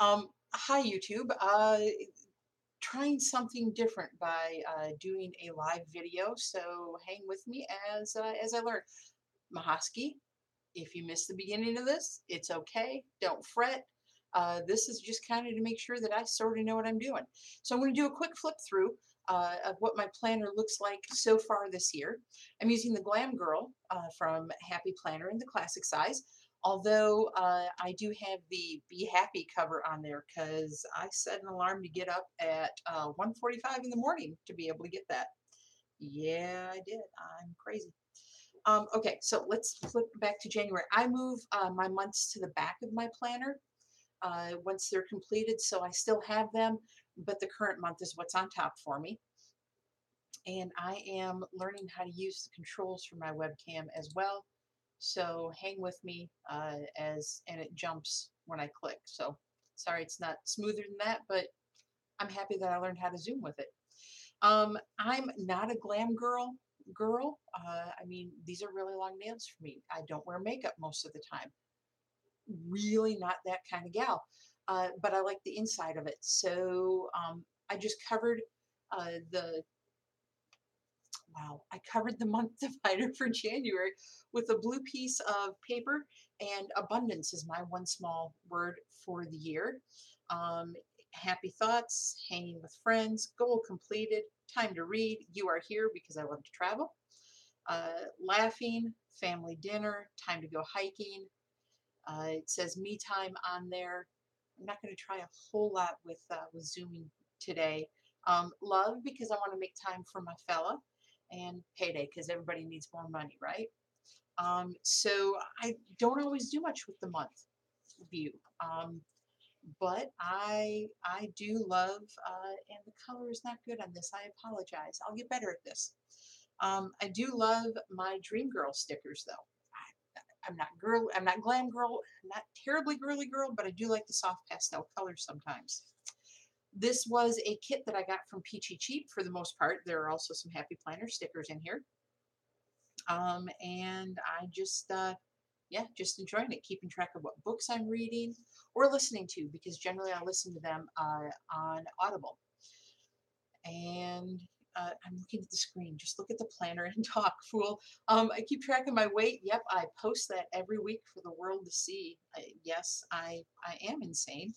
Hi YouTube. Trying something different by doing a live video. So hang with me as I learn. Mahaski, if you missed the beginning of this, it's okay. Don't fret. This is just kind of to make sure that I sort of know what I'm doing. So I'm going to do a quick flip through of what my planner looks like so far this year. I'm using the Glam Girl from Happy Planner in the classic size. Although I do have the Be Happy cover on there because I set an alarm to get up at 1:45 in the morning to be able to get that. Yeah, I did. I'm crazy. Okay, so let's flip back to January. I move my months to the back of my planner once they're completed, so I still have them, but the current month is what's on top for me. And I am learning how to use the controls for my webcam as well. So hang with me and it jumps when I click. So sorry, it's not smoother than that, but I'm happy that I learned how to zoom with it. I'm not a glam girl. I mean, these are really long nails for me. I don't wear makeup most of the time. Really not that kind of gal. But I like the inside of it. So I just covered the wow, I covered the month divider for January with a blue piece of paper, and abundance is my one small word for the year. Um, Happy thoughts, hanging with friends, goal completed, time to read, you are here because I love to travel, laughing, family dinner, time to go hiking. It says me time on there. I'm not going to try a whole lot with zooming today. Love because I want to make time for my fella, and payday because everybody needs more money, right? So I don't always do much with the month view, but I do love, and the color is not good on this. I apologize. I'll get better at this. I do love my Dream Girl stickers though. I'm not girl. I'm not glam girl. I'm not terribly girly girl, but I do like the soft pastel colors sometimes. This was a kit that I got from Peachy Cheap for the most part. There are also some Happy Planner stickers in here. And I just, yeah, just enjoying it, keeping track of what books I'm reading or listening to, because generally I listen to them on Audible. And I'm looking at the screen. Just look at the planner and talk, fool. I keep track of my weight. Yep, I post that every week for the world to see. Yes, I am insane.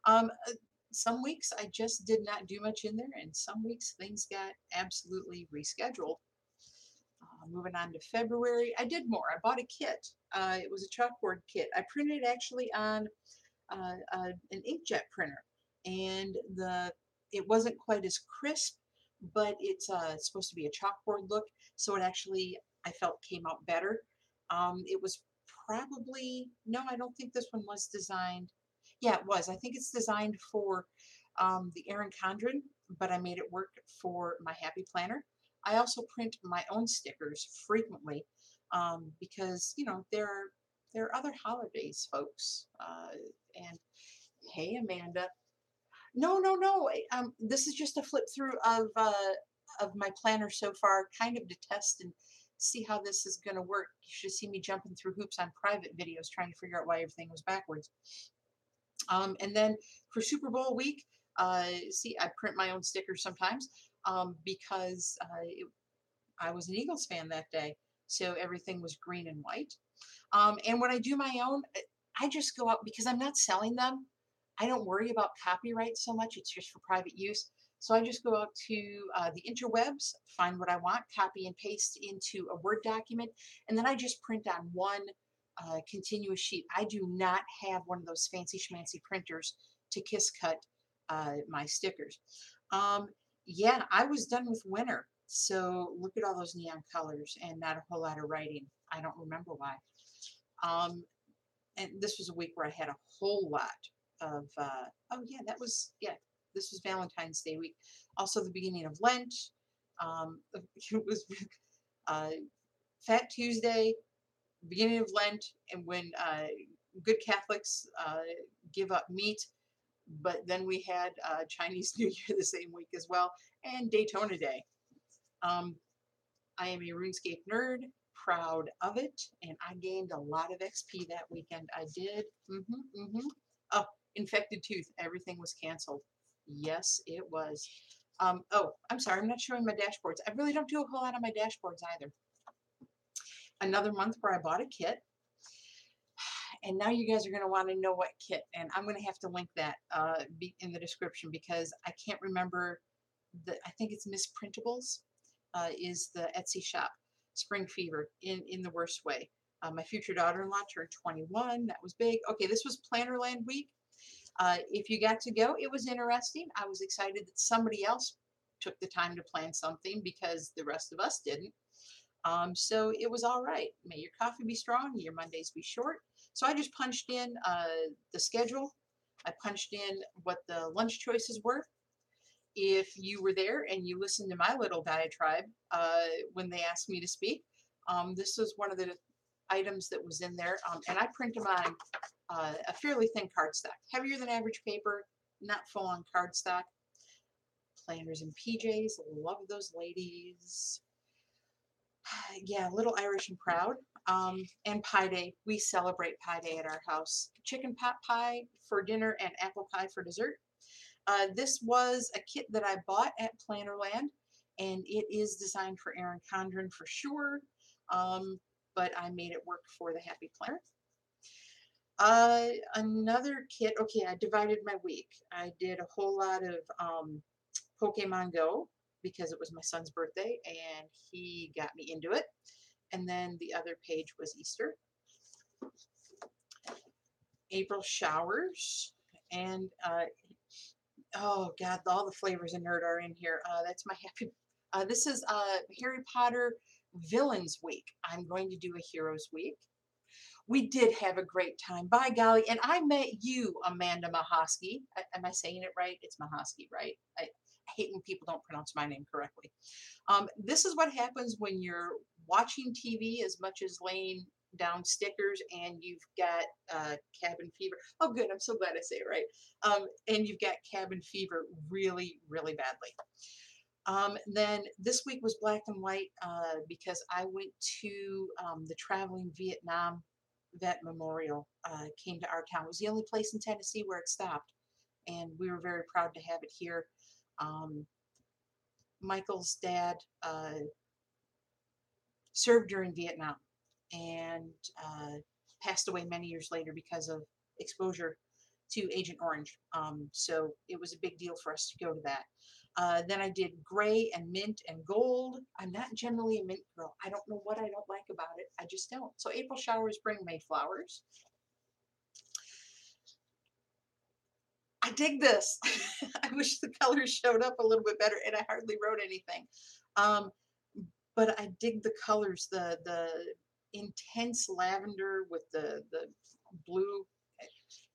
Um, uh, some weeks I just did not do much in there, and some weeks things got absolutely rescheduled. Moving on to February, I did more. I bought a kit. It was a chalkboard kit. I printed it actually on an inkjet printer, and the it wasn't quite as crisp, but it's supposed to be a chalkboard look, so it actually I felt came out better. It was probably no, I don't think this one was designed. Yeah, it was. I think it's designed for the Erin Condren, but I made it work for my Happy Planner. I also print my own stickers frequently because there are other holidays, folks. And hey, Amanda. No, no, no. This is just a flip through of my planner so far, kind of to test and see how this is going to work. You should see me jumping through hoops on private videos trying to figure out why everything was backwards. And then for Super Bowl week, see, I print my own stickers sometimes because I was an Eagles fan that day, so everything was green and white. And when I do my own, I just go out because I'm not selling them. I don't worry about copyright so much. It's just for private use. So I just go out to the interwebs, find what I want, copy and paste into a Word document, and then I just print on one continuous sheet. I do not have one of those fancy schmancy printers to kiss cut my stickers. Um, yeah, I was done with winter. So look at all those neon colors and not a whole lot of writing. I don't remember why. Um, and this was a week where I had a whole lot of, oh yeah, yeah, this was Valentine's Day week. Also the beginning of Lent. It was uh, Fat Tuesday, beginning of Lent, and when good Catholics give up meat. But then we had Chinese New Year the same week as well, and Daytona Day. Um, I am a RuneScape nerd, proud of it, and I gained a lot of XP that weekend. I did. Oh, infected tooth. Everything was canceled. Yes, it was. Oh, I'm sorry. I'm not showing my dashboards. I really don't do a whole lot on my dashboards either. Another month where I bought a kit. And now you guys are going to want to know what kit. And I'm going to have to link that in the description because I can't remember. I think it's Misprintables is the Etsy shop. Spring Fever in the worst way. My future daughter-in-law turned 21. That was big. Okay, this was Plannerland week. If you got to go, it was interesting. I was excited that somebody else took the time to plan something because the rest of us didn't. So it was all right. May your coffee be strong, your Mondays be short. So I just punched in the schedule. I punched in what the lunch choices were. If you were there and you listened to my little diatribe when they asked me to speak, this was one of the items that was in there. And I print them on a fairly thin cardstock, heavier than average paper, not full on cardstock. Planners and PJs, love those ladies. Yeah, Little Irish and Proud. And Pie Day. We celebrate Pie Day at our house. Chicken pot pie for dinner and apple pie for dessert. This was a kit that I bought at Plannerland, and it is designed for Erin Condren for sure, but I made it work for the Happy Planner. Another kit, okay, I divided my week. I did a whole lot of Pokemon Go because it was my son's birthday and he got me into it. And then the other page was Easter. April showers. And oh God, all the flavors of nerd are in here. That's my happy. This is Harry Potter Villains Week. I'm going to do a Heroes Week. We did have a great time, by golly, and I met you, Amanda Mahosky. Am I saying it right? It's Mahosky, right? I hate when people don't pronounce my name correctly. This is what happens when you're watching TV as much as laying down stickers and you've got cabin fever. Oh, good. I'm so glad I say it right. And you've got cabin fever really, really badly. Then this week was black and white because I went to the Traveling Vietnam Vet Memorial. Came to our town. It was the only place in Tennessee where it stopped, and we were very proud to have it here. Michael's dad served during Vietnam and passed away many years later because of exposure to Agent Orange. So it was a big deal for us to go to that. Then I did gray and mint and gold. I'm not generally a mint girl. I don't know what I don't like about it. I just don't. So April showers bring May flowers. I dig this. I wish the colors showed up a little bit better and I hardly wrote anything. But I dig the colors, the intense lavender with the blue.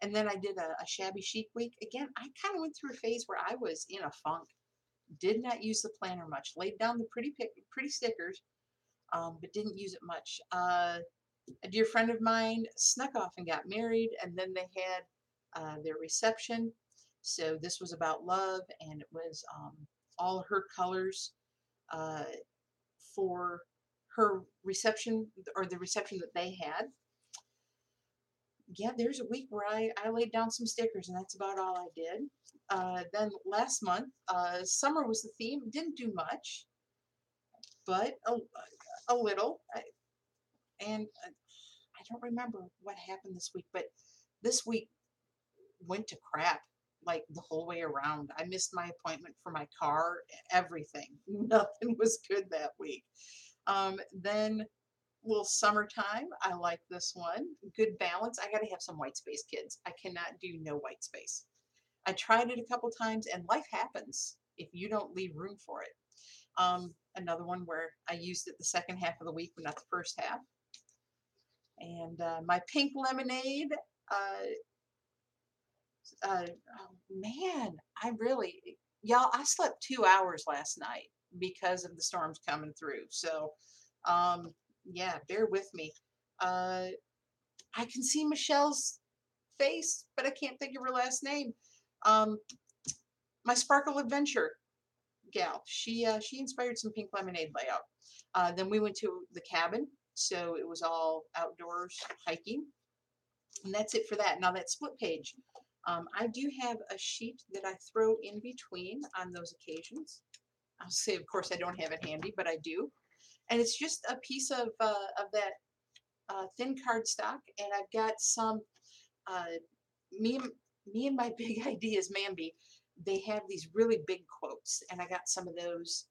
And then I did a shabby chic week. Again, I kind of went through a phase where I was in a funk. Did not use the planner much. Laid down the pretty stickers, but didn't use it much. A dear friend of mine snuck off and got married, and then they had their reception. So this was about love, and it was all her colors for her reception, or the reception that they had. Yeah, there's a week where I laid down some stickers, and that's about all I did. Then last month, summer was the theme. Didn't do much, but a little. And I don't remember what happened this week, but this week went to crap like the whole way around. I missed my appointment for my car, everything. Nothing was good that week. Then little summertime. I like this one. Good balance. I got to have some white space, kids. I cannot do no white space. I tried it a couple times and life happens if you don't leave room for it. Another one where I used it the second half of the week, but not the first half. And my pink lemonade, oh man, y'all, I slept 2 hours last night because of the storms coming through. So, yeah, bear with me. I can see Michelle's face, but I can't think of her last name. My Sparkle Adventure gal, she inspired some pink lemonade layout. Then we went to the cabin, so it was all outdoors hiking, and that's it for that. Now that split page, I do have a sheet that I throw in between on those occasions. I'll say, of course, I don't have it handy, but I do. And it's just a piece of that thin cardstock, and I've got some uh, me and me and my big ideas, Mamby. They have these really big quotes, and I got some of those.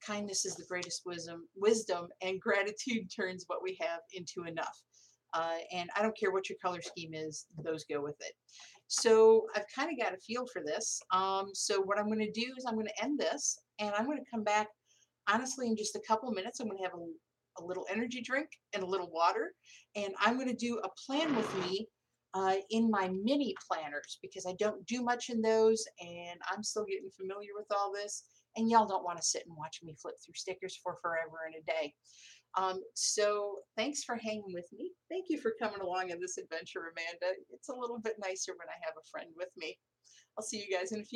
Kindness is the greatest wisdom, and gratitude turns what we have into enough. And I don't care what your color scheme is; those go with it. So I've kind of got a feel for this. So what I'm going to do is I'm going to end this, and I'm going to come back honestly in just a couple minutes. I'm going to have a little energy drink and a little water, and I'm going to do a plan with me in my mini planners because I don't do much in those, and I'm still getting familiar with all this. And y'all don't want to sit and watch me flip through stickers for forever and a day. So thanks for hanging with me. Thank you for coming along on this adventure, Amanda. It's a little bit nicer when I have a friend with me. I'll see you guys in a few.